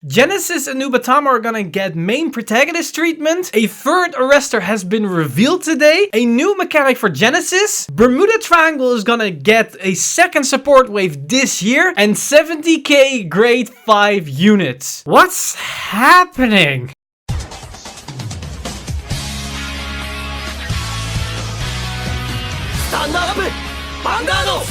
Genesis and Nubatama are gonna get main protagonist treatment. A third arrestor has been revealed today. A new mechanic for Genesis. Bermuda Triangle is gonna get a second support wave this year. And 70k grade 5 units. What's happening? Stand up! Vanguard!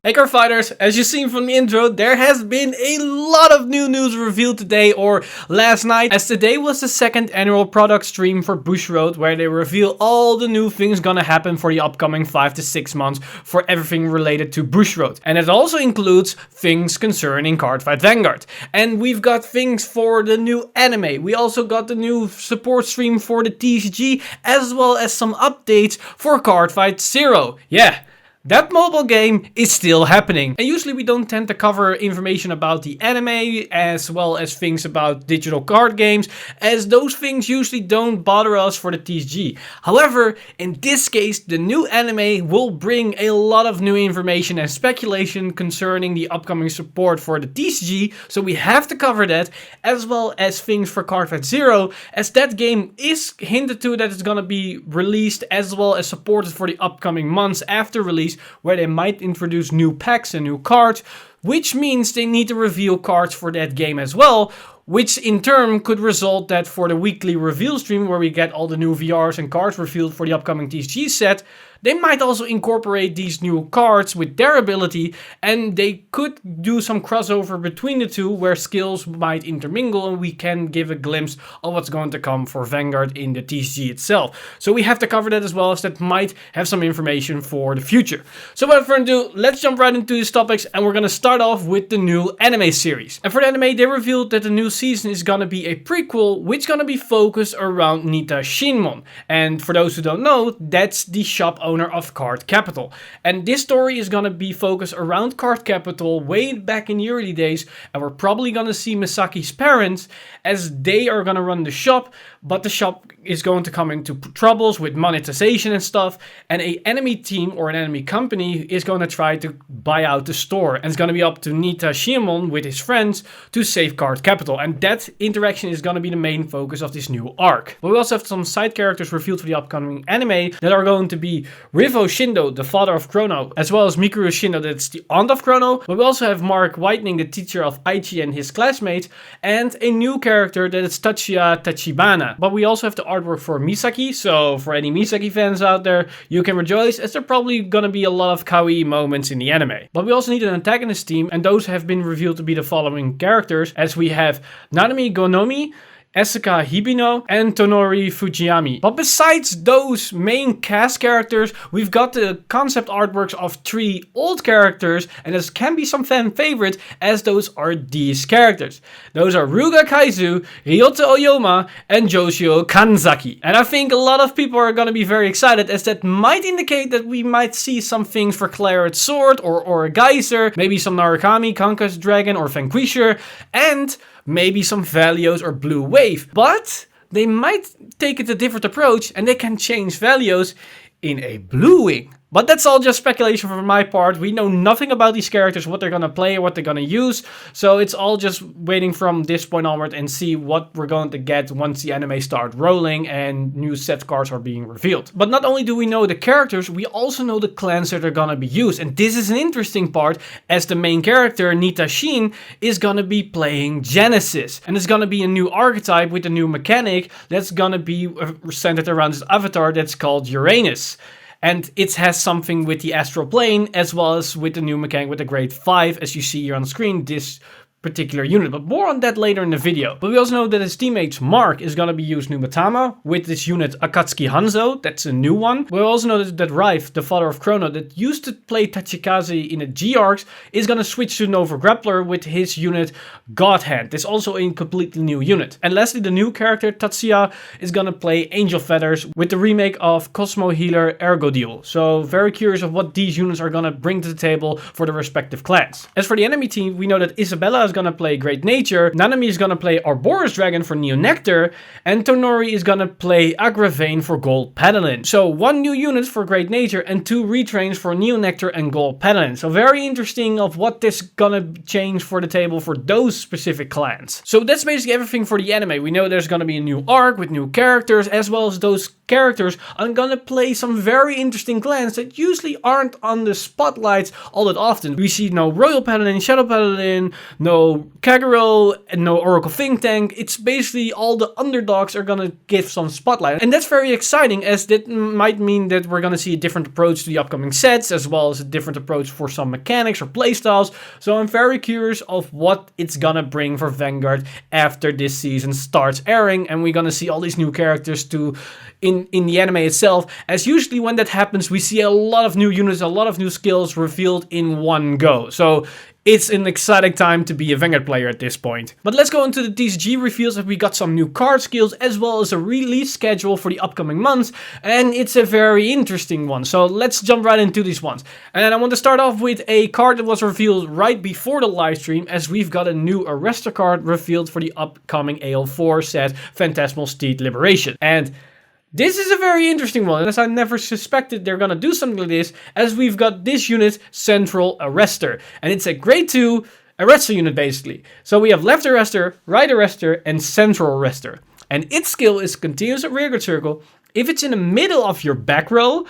Hey Cardfighters, as you've seen from the intro, there has been a lot of new news revealed today or last night, as today was the second annual product stream for Bushiroad, where they reveal all the new things gonna happen for the upcoming 5 to 6 months for everything related to Bushiroad. And it also includes things concerning Cardfight Vanguard. And we've got things for the new anime. We also got the new support stream for the TCG, as well as some updates for Cardfight Zero. Yeah. That mobile game is still happening. And usually we don't tend to cover information about the anime as well as things about digital card games, as those things usually don't bother us for the TCG. However, in this case, the new anime will bring a lot of new information and speculation concerning the upcoming support for the TCG, so we have to cover that, as well as things for Cardfight Zero, as that game is hinted to that it's gonna be released as well as supported for the upcoming months after release, where they might introduce new packs and new cards, which means they need to reveal cards for that game as well, which in turn could result that for the weekly reveal stream where we get all the new VRs and cards revealed for the upcoming TCG set, they might also incorporate these new cards with their ability, and they could do some crossover between the two where skills might intermingle and we can give a glimpse of what's going to come for Vanguard in the TCG itself. So we have to cover that as well, as that might have some information for the future. So without further ado, let's jump right into these topics, and we're going to start off with the new anime series. And for the anime, they revealed that the new season is going to be a prequel which is going to be focused around Nita Shinmon. And for those who don't know, that's the shop owner of Card Capital. And this story is going to be focused around Card Capital way back in the early days, and we're probably going to see Misaki's parents, as they are going to run the shop, but the shop is going to come into troubles with monetization and stuff, and an enemy team or an enemy company is going to try to buy out the store, and it's going to be up to Nita Shinmon with his friends to save Card Capital, and that interaction is going to be the main focus of this new arc. But we also have some side characters revealed for the upcoming anime that are going to be Rivo Shindo, the father of Chrono, as well as Mikuru Shindo, that's the aunt of Chrono. But we also have Mark Whitening, the teacher of Aichi and his classmates, and a new character that is Tachiya Tachibana. But we also have the artwork for Misaki, so for any Misaki fans out there, you can rejoice, as there are probably gonna be a lot of kawaii moments in the anime. But we also need an antagonist team, and those have been revealed to be the following characters, as we have Nanami Gonomi, Esuka Hibino, and Tonori Fujiyami. But besides those main cast characters, we've got the concept artworks of 3 old characters, and this can be some fan favorite, as those are these characters. Those are Ruga Kaizu, Ryota Oyoma, and Joshio Kanzaki. And I think a lot of people are gonna be very excited, as that might indicate that we might see some things for Claret Sword or Geyser, maybe some Narukami, Kanka's Dragon, or Vanquisher, and maybe some Valios or Blue Wave. But they might take it a different approach, and they can change Valios in a Blue Wing. But that's all just speculation from my part. We know nothing about these characters, what they're gonna play, what they're gonna use. So it's all just waiting from this point onward and see what we're going to get once the anime start rolling and new set cards are being revealed. But not only do we know the characters, we also know the clans that are gonna be used. And this is an interesting part, as the main character, Nita Shin, is gonna be playing Genesis. And it's gonna be a new archetype with a new mechanic that's gonna be centered around this avatar that's called Uranus. And it has something with the Astral plane, as well as with the new mechanic with the grade 5, as you see here on the screen, this particular unit, but more on that later in the video. But we also know that his teammates Mark is going to be used Nubatama with this unit Akatsuki Hanzo. That's a new one. We also know that Rife, the father of Chrono, that used to play Tachikaze in the G-Arcs, is going to switch to Nova Grappler with his unit Godhand. It's also a completely new unit. And lastly, the new character Tatsuya is going to play Angel Feathers with the remake of Cosmo Healer Ergodil. So very curious of what these units are going to bring to the table for the respective clans. As for the enemy team, we know that Isabella is gonna play Great Nature, Nanami is gonna play Arboreus Dragon for Neo Nectar, and Tonori is gonna play Agravane for Gold Paladin. So 1 new unit for Great Nature and 2 retrains for Neo Nectar and Gold Paladin. So very interesting of what this gonna change for the table for those specific clans. So that's basically everything for the anime. We know there's gonna be a new arc with new characters, as well as those characters are gonna play some very interesting clans that usually aren't on the spotlights all that often. We see no Royal Paladin, Shadow Paladin, no Kagero, and no Oracle Think Tank. It's basically all the underdogs are gonna give some spotlight. And that's very exciting, as that might mean that we're gonna see a different approach to the upcoming sets, as well as a different approach for some mechanics or playstyles. So I'm very curious of what it's gonna bring for Vanguard after this season starts airing, and we're gonna see all these new characters too in the anime itself, as usually when that happens we see a lot of new units, a lot of new skills revealed in one go. So it's an exciting time to be a Vanguard player at this point. But let's go into the TCG reveals, as we got some new card skills as well as a release schedule for the upcoming months, and it's a very interesting one. So let's jump right into these ones. And I want to start off with a card that was revealed right before the live stream, as we've got a new Arrestor card revealed for the upcoming AL4 set, Phantasmal Steed Liberation. And this is a very interesting one, as I never suspected they're gonna do something like this, as we've got this unit, Central Arrestor. And it's a grade 2 Arrestor unit basically. So we have left Arrestor, right Arrestor, and Central Arrestor. And its skill is continuous rearguard circle. If it's in the middle of your back row,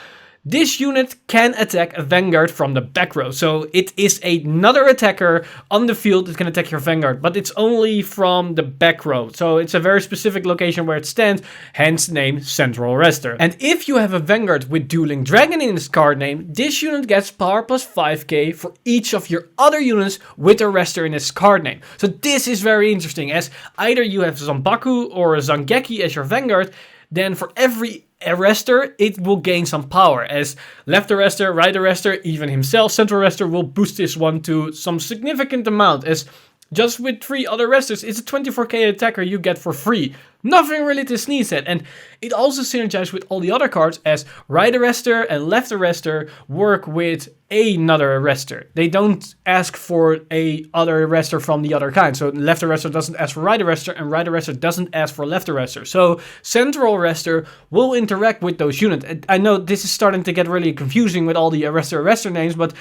this unit can attack a Vanguard from the back row. So it is another attacker on the field that can attack your Vanguard, but it's only from the back row. So it's a very specific location where it stands, hence the name Central Arrestor. And if you have a Vanguard with Dueling Dragon in its card name, this unit gets power plus 5k for each of your other units with Arrestor in its card name. So this is very interesting, as either you have Zanbaku or Zangeki as your Vanguard, then for every Arrestor, it will gain some power, as left Arrestor, right Arrestor, even himself, Central Arrestor will boost this one to some significant amount, as just with 3 other Arrestors, it's a 24k attacker you get for free. Nothing really to sneeze at, and it also synergizes with all the other cards, as right Arrestor and left Arrestor work with another Arrestor. They don't ask for a other Arrestor from the other kind. So left Arrestor doesn't ask for right Arrestor, and right Arrestor doesn't ask for left Arrestor. So Central Arrestor will interact with those units. I know this is starting to get really confusing with all the Arrestor names, but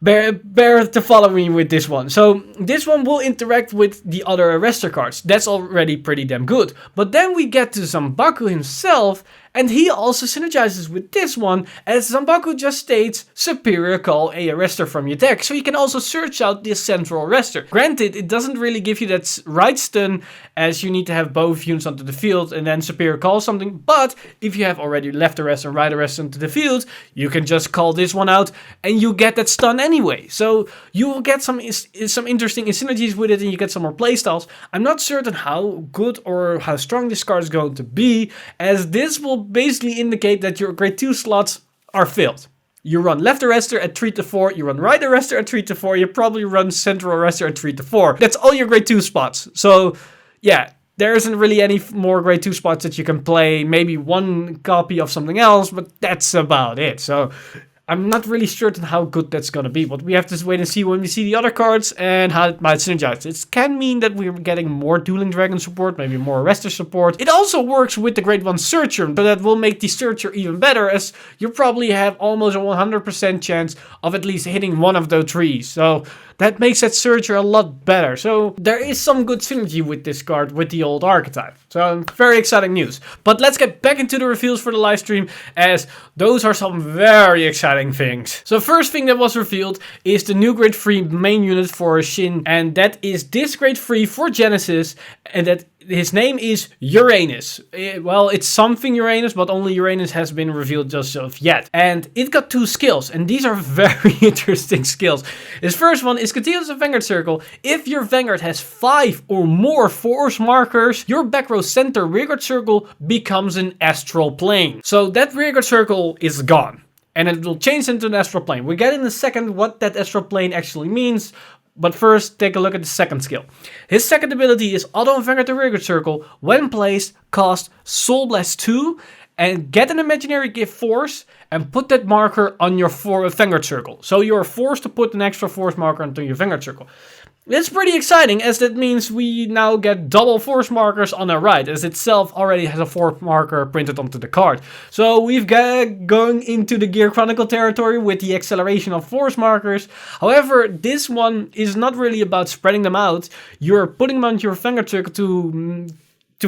bear to follow me with this one. So this one will interact with the other Arrestor cards. That's already pretty damn good. But then we get to Zanbaku himself, and he also synergizes with this one, as Zanbaku just states, superior call a Arrestor from your deck. So you can also search out this Central Arrestor. Granted, it doesn't really give you that right stun, as you need to have both units onto the field and then superior call something. But if you have already left Arrestor and right Arrestor onto the field, you can just call this one out and you get that stun anyway. So you will get some interesting synergies with it, and you get some more playstyles. I'm not certain how good or how strong this card is going to be, as this will basically indicate that your grade 2 slots are filled. You run left Arrestor at 3 to 4, you run right Arrestor at 3 to 4, you probably run Central Arrestor at 3 to 4. That's all your grade 2 spots. So yeah, there isn't really any more grade 2 spots that you can play. Maybe one copy of something else, but that's about it. So I'm not really certain how good that's gonna be, but we have to wait and see when we see the other cards and how it might synergize. It can mean that we're getting more Dueling Dragon support, maybe more Arrestor support. It also works with the Grade 1 Searcher, but that will make the Searcher even better, as you probably have almost a 100% chance of at least hitting one of those 3. So that makes that Searcher a lot better. So there is some good synergy with this card with the old archetype. So very exciting news. But let's get back into the reveals for the live stream, as those are some very exciting things. So first thing that was revealed is the new grade 3 main unit for Shin, and that is this grade 3 for Genesis, and that his name is Uranus. Well, it's something Uranus, but only Uranus has been revealed just of yet. And it got 2 skills, and these are very interesting skills. His first one is continuous Vanguard Circle. If your Vanguard has 5 or more force markers, your back row center rearguard circle becomes an astral plane. So that rearguard circle is gone, and it will change into an astral plane. We'll get in a second what that astral plane actually means. But first, take a look at the second skill. His second ability is Auto Vanguard the Rearguard Circle. When placed, cast Soul Blast 2 and get an imaginary gift force and put that marker on your Vanguard Circle. So you're forced to put an extra force marker onto your Vanguard Circle. It's pretty exciting, as that means we now get double force markers on the right, as itself already has a force marker printed onto the card. So we've got going into the Gear Chronicle territory with the acceleration of force markers. However, this one is not really about spreading them out. You're putting them onto your Vanguard Circle to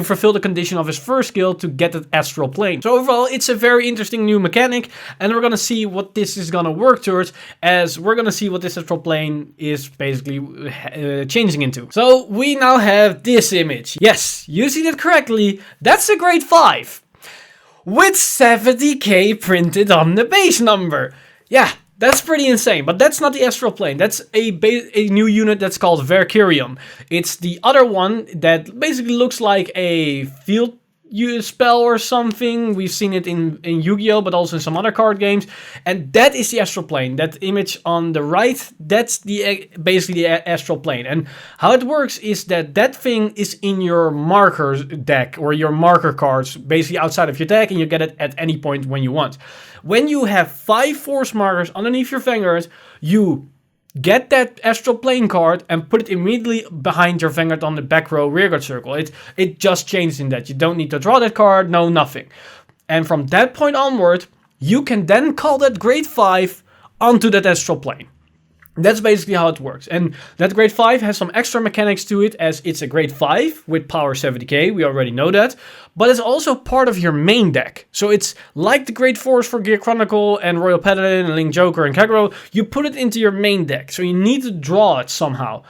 fulfill the condition of his first skill to get the Astral Plane. So overall, it's a very interesting new mechanic, and we're gonna see what this is gonna work towards, as we're gonna see what this Astral Plane is basically changing into. So we now have this image. Yes, you see that correctly. That's a grade 5 with 70k printed on the base number. Yeah. That's pretty insane, but that's not the Astral Plane. That's a new unit that's called Valkyrian. It's the other one that basically looks like a field spell or something. We've seen it in Yu-Gi-Oh, but also in some other card games. And that is the Astral Plane. That image on the right, that's basically the Astral Plane. And how it works is that thing is in your marker deck, or your marker cards, basically outside of your deck, and you get it at any point when you want. When you have 5 force markers underneath your Vanguard, you get that Astral Plane card and put it immediately behind your Vanguard on the back row rearguard circle. It just changed in that. You don't need to draw that card, no nothing. And from that point onward, you can then call that grade 5 onto that Astral Plane. That's basically how it works. And that grade 5 has some extra mechanics to it, as it's a grade 5 with power 70k, we already know that. But it's also part of your main deck. So it's like the grade 4s for Gear Chronicle and Royal Paladin and Link Joker and Kagero. You put it into your main deck, so you need to draw it somehow.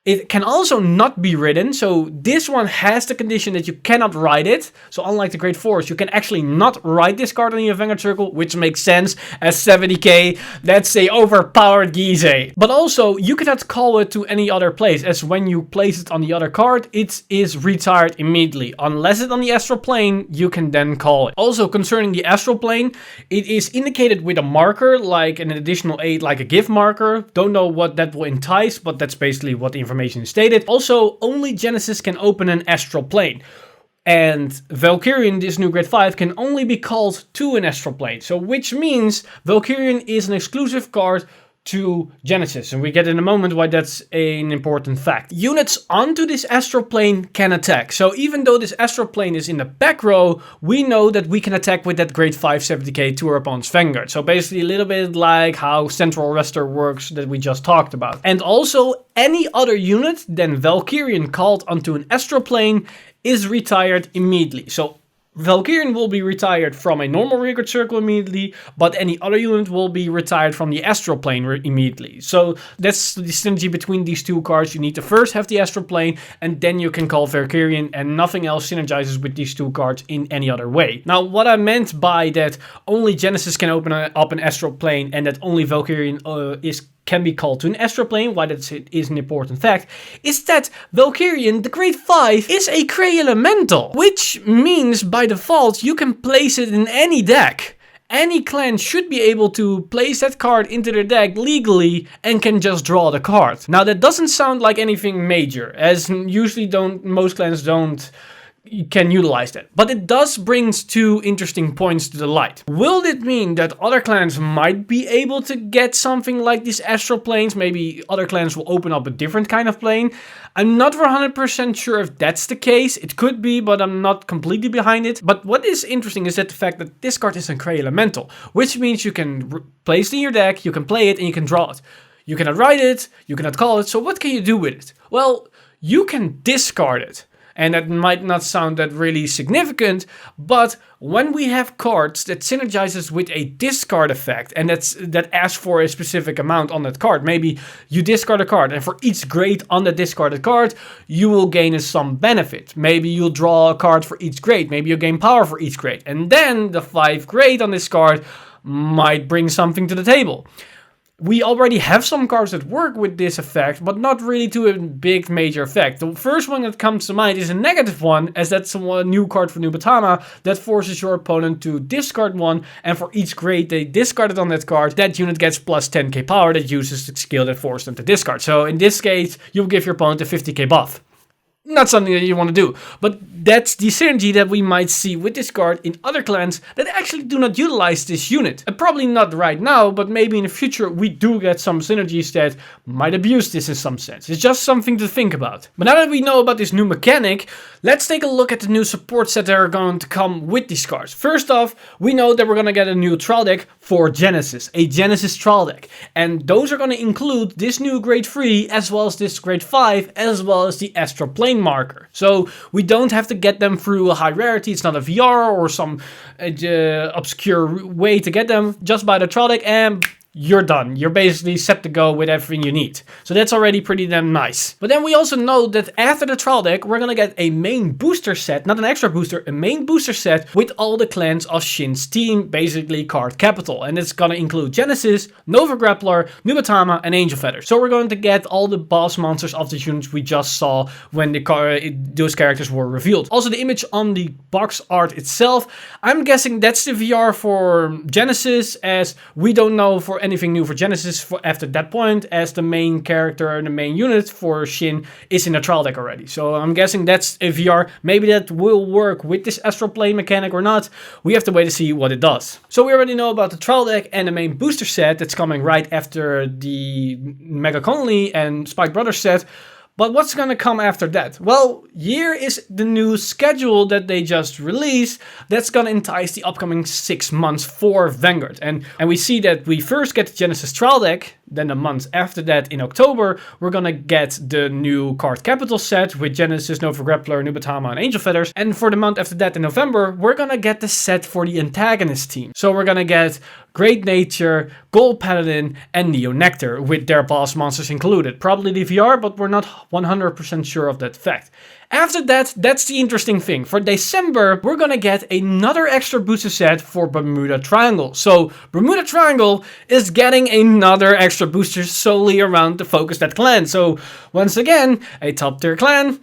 It can also not be ridden, so this one has the condition that you cannot ride it. So unlike the grade 4s, you can actually not ride this card in your Vanguard Circle, which makes sense, as 70k, that's a overpowered Gizeh. But also, you cannot call it to any other place, as when you place it on the other card, it is retired immediately. Unless it's on the Astral Plane, you can then call it. Also, concerning the Astral Plane, it is indicated with a marker, like an additional 8, like a gift marker. Don't know what that will entice, but that's basically what the information is stated. Also, only Genesis can open an Astral Plane. And Valkyrian, this new grade 5, can only be called to an Astral Plane. So which means Valkyrian is an exclusive card to Genesis, and we get in a moment why that's an important fact. Units onto this Astral Plane can attack. So even though this Astral Plane is in the back row, we know that we can attack with that grade 5 70k to our opponent's Vanguard. So basically a little bit like how Central Arrestor works that we just talked about. And also any other unit than Valkyrian called onto an Astral Plane is retired immediately. So Valkyrian will be retired from a normal rearguard circle immediately, but any other unit will be retired from the Astral Plane immediately. So that's the synergy between these two cards. You need to first have the Astral Plane, and then you can call Valkyrian, and nothing else synergizes with these two cards in any other way. Now, what I meant by that only Genesis can open up an Astral Plane, and that only Valkyrian can be called to an Astral Plane, why that is an important fact, is that Valkyrian, the grade 5, is a Cray elemental, which means by default you can place it in any deck. Any clan should be able to place that card into their deck legally and can just draw the card. Now that doesn't sound like anything major, as usually most clans can utilize that. But it does bring two interesting points to the light. Will it mean that other clans might be able to get something like these Astral Planes? Maybe other clans will open up a different kind of plane. I'm not 100% sure if that's the case. It could be, but I'm not completely behind it. But what is interesting is that the fact that this card is a Cray elemental, which means you can place it in your deck, you can play it, and you can draw it. You cannot write it, you cannot call it, so what can you do with it? Well, you can discard it. And that might not sound that really significant, but when we have cards that synergizes with a discard effect, and that asks for a specific amount on that card, maybe you discard a card, and for each grade on the discarded card, you will gain some benefit. Maybe you'll draw a card for each grade, maybe you'll gain power for each grade, and then the 5 grade on this card might bring something to the table. We already have some cards that work with this effect, but not really to a big major effect. The first one that comes to mind is a negative one, as that's a new card for Nubatama that forces your opponent to discard one, and for each grade they discarded on that card, that unit gets plus 10k power that uses the skill that forced them to discard. So in this case, you'll give your opponent a 50k buff. not something that you want to do. But that's the synergy that we might see with this card in other clans that actually do not utilize this unit. And probably not right now, but maybe in the future we do get some synergies that might abuse this in some sense. It's just something to think about. But now that we know about this new mechanic, let's take a look at the new support set that are going to come with these cards. First off, we know that we're going to get a new trial deck for Genesis, a Genesis trial deck. And those are going to include this new grade 3 as well as this grade 5 as well as the Astral Plane marker. So we don't have to get them through a high rarity. It's not a VR or some obscure way to get them. Just buy the trial deck and you're done. You're basically set to go with everything you need. So that's already pretty damn nice. But then we also know that after the trial deck, we're gonna get a main booster set, not an extra booster, a main booster set with all the clans of Shin's team, basically card capital. And it's gonna include Genesis, Nova Grappler, Nubatama, and Angel Feather. So we're going to get all the boss monsters of the units we just saw when those characters were revealed. Also the image on the box art itself, I'm guessing that's the VR for Genesis, as we don't know for anything new for Genesis after that point, as the main character and the main unit for Shin is in a trial deck already. So I'm guessing that's a VR. Maybe that will work with this Astral Plane mechanic or not. We have to wait to see what it does. So we already know about the trial deck and the main booster set that's coming right after the Mega Conley and Spike Brothers set. But what's gonna come after that? Well, here is the new schedule that they just released that's gonna entice the upcoming 6 months for Vanguard. And we see that we first get the Genesis trial deck, then the month after that in October, we're gonna get the new card capital set with Genesis, Nova Grappler, Nubatama, and Angel Feathers. And for the month after that in November, we're gonna get the set for the antagonist team. So we're gonna get Great Nature, Gold Paladin, and Neo Nectar with their boss monsters included. Probably the VR, but we're not 100% sure of that fact. After that, that's the interesting thing. For December, we're gonna get another extra booster set for Bermuda Triangle. So Bermuda Triangle is getting another extra booster solely around the focus that clan. So once again, a top tier clan.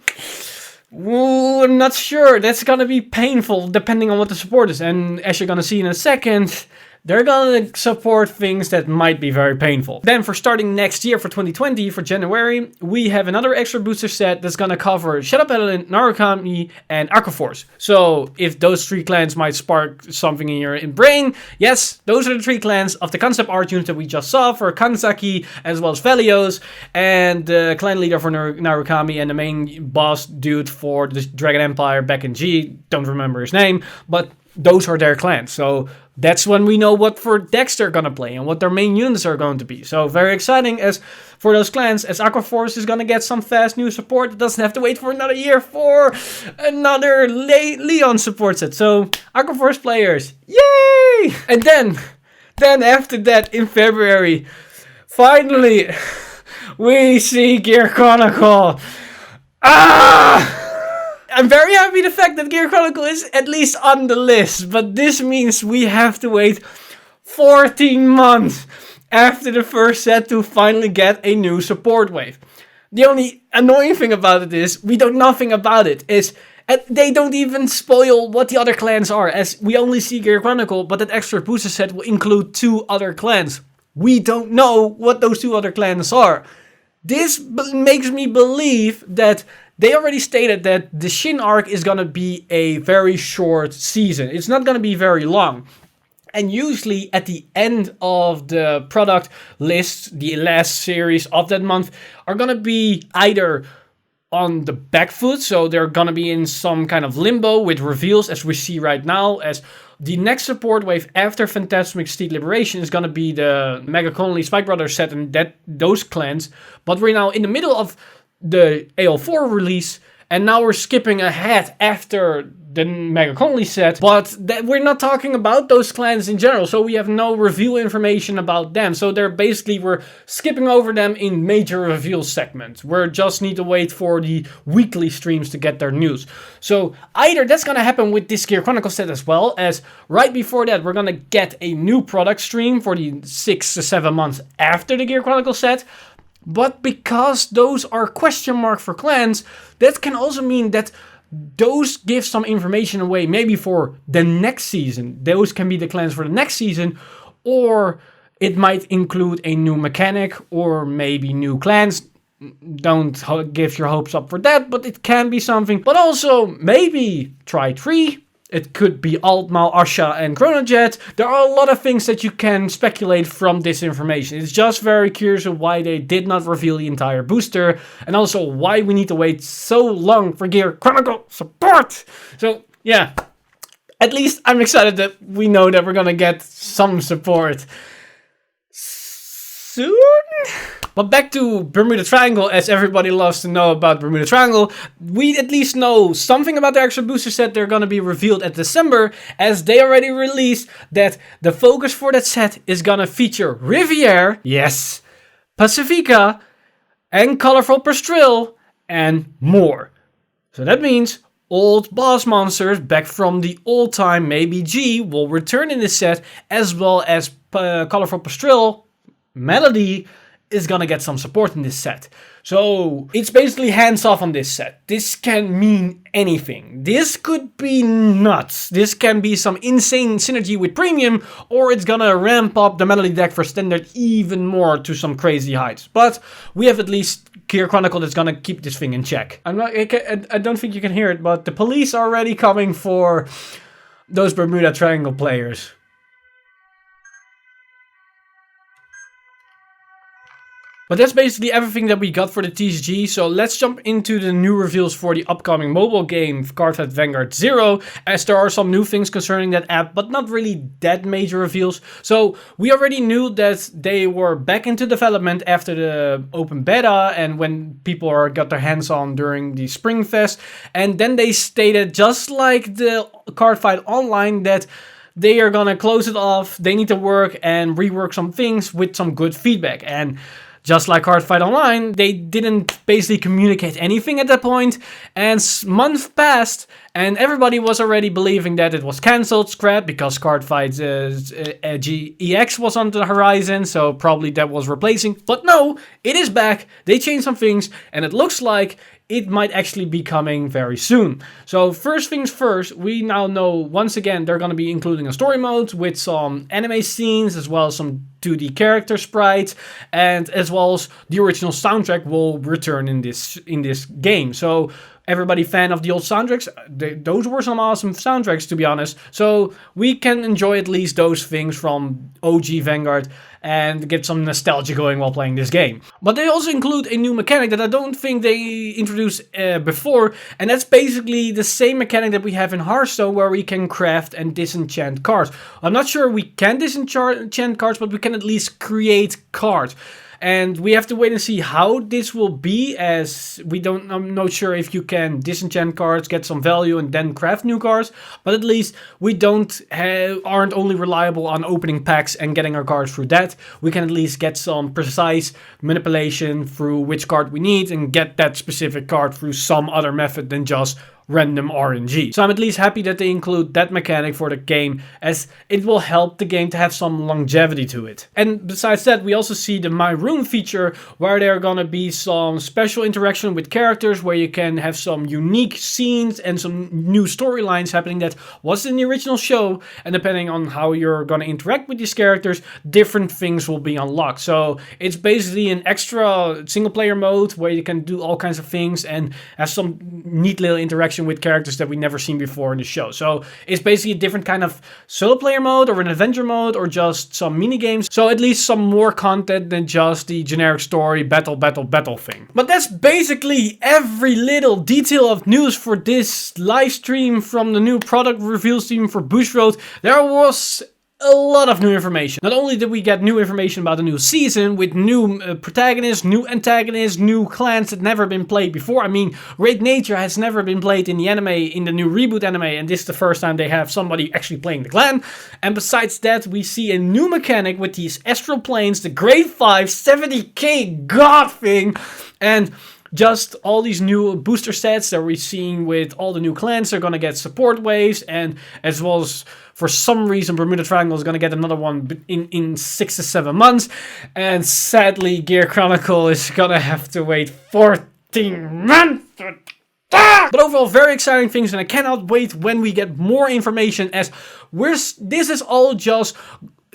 Ooh, I'm not sure. That's gonna be painful depending on what the support is. And as you're gonna see in a second, they're gonna support things that might be very painful. Then for starting next year, for 2020, for January, we have another extra booster set that's gonna cover Shadow Paladin, Narukami, and Aquaforce. So if those 3 clans might spark something in your brain, yes, those are the 3 clans of the concept art unit that we just saw for Kanzaki, as well as Velios, and the clan leader for Narukami, and the main boss dude for the Dragon Empire back in G, don't remember his name, but those are their clans. So that's when we know what for decks they're gonna play and what their main units are going to be. So very exciting as for those clans, as Aquaforce is gonna get some fast new support. It doesn't have to wait for another year for another Leon support set. So Aquaforce players, yay! And then after that in February, finally we see Gear Chronicle. I'm very happy the fact that Gear Chronicle is at least on the list, but this means we have to wait 14 months after the first set to finally get a new support wave. The only annoying thing about it is we don't know nothing about it. They don't even spoil what the other clans are, as we only see Gear Chronicle, but that extra booster set will include 2 other clans. We don't know what those 2 other clans are. This makes me believe that they already stated that the Shin arc is going to be a very short season. It's not going to be very long. And usually at the end of the product list, the last series of that month are going to be either on the back foot, so they're going to be in some kind of limbo with reveals, as we see right now, as the next support wave after Phantasmic Steed Liberation is going to be the Mega Conley Spike Brothers set and those clans. But we're now in the middle of the AL4 release, and now we're skipping ahead after the Mega Conley set, but we're not talking about those clans in general, so we have no reveal information about them. So we're skipping over them in major reveal segments. We just need to wait for the weekly streams to get their news. So either that's gonna happen with this Gear Chronicle set, as well as right before that we're gonna get a new product stream for the 6 to 7 months after the Gear Chronicle set. But because those are question mark for clans, that can also mean that those give some information away maybe for the next season. Those can be the clans for the next season, or it might include a new mechanic or maybe new clans. give your hopes up for that, but it can be something. But also, maybe try 3. It could be Altmal, Asha, and Chronojet. There are a lot of things that you can speculate from this information. It's just very curious of why they did not reveal the entire booster, and also why we need to wait so long for Gear Chronicle support. So, yeah. At least I'm excited that we know that we're gonna get some support soon? But back to Bermuda Triangle, as everybody loves to know about Bermuda Triangle, we at least know something about the extra booster set. They're gonna be revealed at December, as they already released that the focus for that set is gonna feature Riviere, yes, Pacifica, and Colorful Pastril, and more. So that means old boss monsters back from the old time maybe G will return in this set, as well as Colorful Pastril, Melody, is gonna get some support in this set. So it's basically hands off on this set. This can mean anything. This could be nuts. This can be some insane synergy with premium, or it's gonna ramp up the Melody deck for standard even more to some crazy heights. But we have at least Gear Chronicle that's gonna keep this thing in check. I don't think you can hear it, but the police are already coming for those Bermuda Triangle players. But that's basically everything that we got for the TCG, so let's jump into the new reveals for the upcoming mobile game, Cardfight Vanguard Zero, as there are some new things concerning that app, but not really that major reveals. So we already knew that they were back into development after the open beta and when people got their hands on during the Spring Fest, and then they stated, just like the Cardfight Online, that they are gonna close it off, they need to work and rework some things with some good feedback. And just like Cardfight Online, they didn't basically communicate anything at that point, and months passed, and everybody was already believing that it was cancelled, scrapped, because Cardfight EX was on the horizon, so probably that was replacing. But no, it is back, they changed some things, and it looks like it might actually be coming very soon. So first things first, we now know once again they're going to be including a story mode with some anime scenes, as well as some 2D character sprites, and as well as the original soundtrack will return in this game. So everybody fan of the old soundtracks, those were some awesome soundtracks, to be honest. So we can enjoy at least those things from OG Vanguard and get some nostalgia going while playing this game. But they also include a new mechanic that I don't think they introduced before, and that's basically the same mechanic that we have in Hearthstone, where we can craft and disenchant cards. I'm not sure we can disenchant cards, but we can at least create cards. And we have to wait and see how this will be, as I'm not sure if you can disenchant cards, get some value, and then craft new cards. But at least we aren't only reliable on opening packs and getting our cards through that. We can at least get some precise manipulation through which card we need and get that specific card through some other method than just random RNG. So I'm at least happy that they include that mechanic for the game, as it will help the game to have some longevity to it. And besides that, we also see the My Room feature, where there are gonna be some special interaction with characters, where you can have some unique scenes and some new storylines happening that was in the original show, and depending on how you're gonna interact with these characters, different things will be unlocked. So it's basically an extra single player mode where you can do all kinds of things and have some neat little interaction with characters that we never seen before in the show. So it's basically a different kind of solo player mode, or an adventure mode, or just some mini games. So at least some more content than just the generic story battle thing. But that's basically every little detail of news for this live stream from the new product reveal stream for Bushroad. There was a lot of new information. Not only did we get new information about the new season with new protagonists, new antagonists, new clans that never been played before. I mean, Great Nature has never been played in the anime, in the new reboot anime, and this is the first time they have somebody actually playing the clan. And besides that, we see a new mechanic with these Astral planes, the grade 5 70k god thing, and just all these new booster sets that we're seeing with all the new clans. They're going to get support waves, and as well as, for some reason, Bermuda Triangle is going to get another one in 6 to 7 months. And sadly, Gear Chronicle is going to have to wait 14 months. But overall, very exciting things, and I cannot wait when we get more information, as this is all just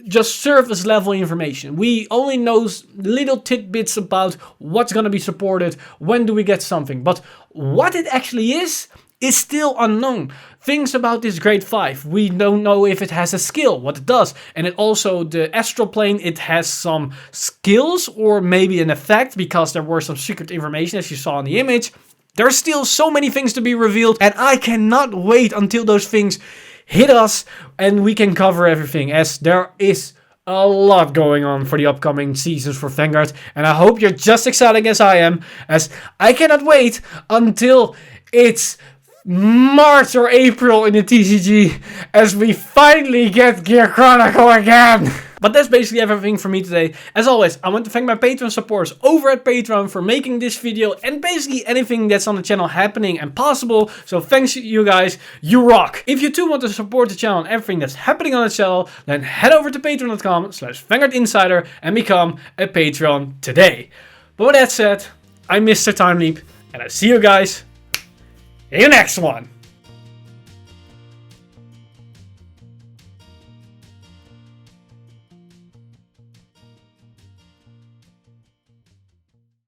just surface level information. We only know little tidbits about what's gonna be supported, when do we get something. But what it actually is still unknown. Things about this grade 5, we don't know if it has a skill, what it does. And it also, the Astral plane, it has some skills or maybe an effect, because there were some secret information as you saw in the image. There's still so many things to be revealed, and I cannot wait until those things hit us and we can cover everything, as there is a lot going on for the upcoming seasons for Vanguard. And I hope you're just excited as I am, as I cannot wait until it's March or April in the TCG as we finally get Gear Chronicle again. But that's basically everything for me today. As always, I want to thank my Patreon supporters over at Patreon for making this video and basically anything that's on the channel happening and possible. So thanks you guys, you rock. If you too want to support the channel and everything that's happening on the channel, then head over to patreon.com/VanguardInsider and become a Patreon today. But with that said, I'm Mr. Time Leap and I see you guys in the next one.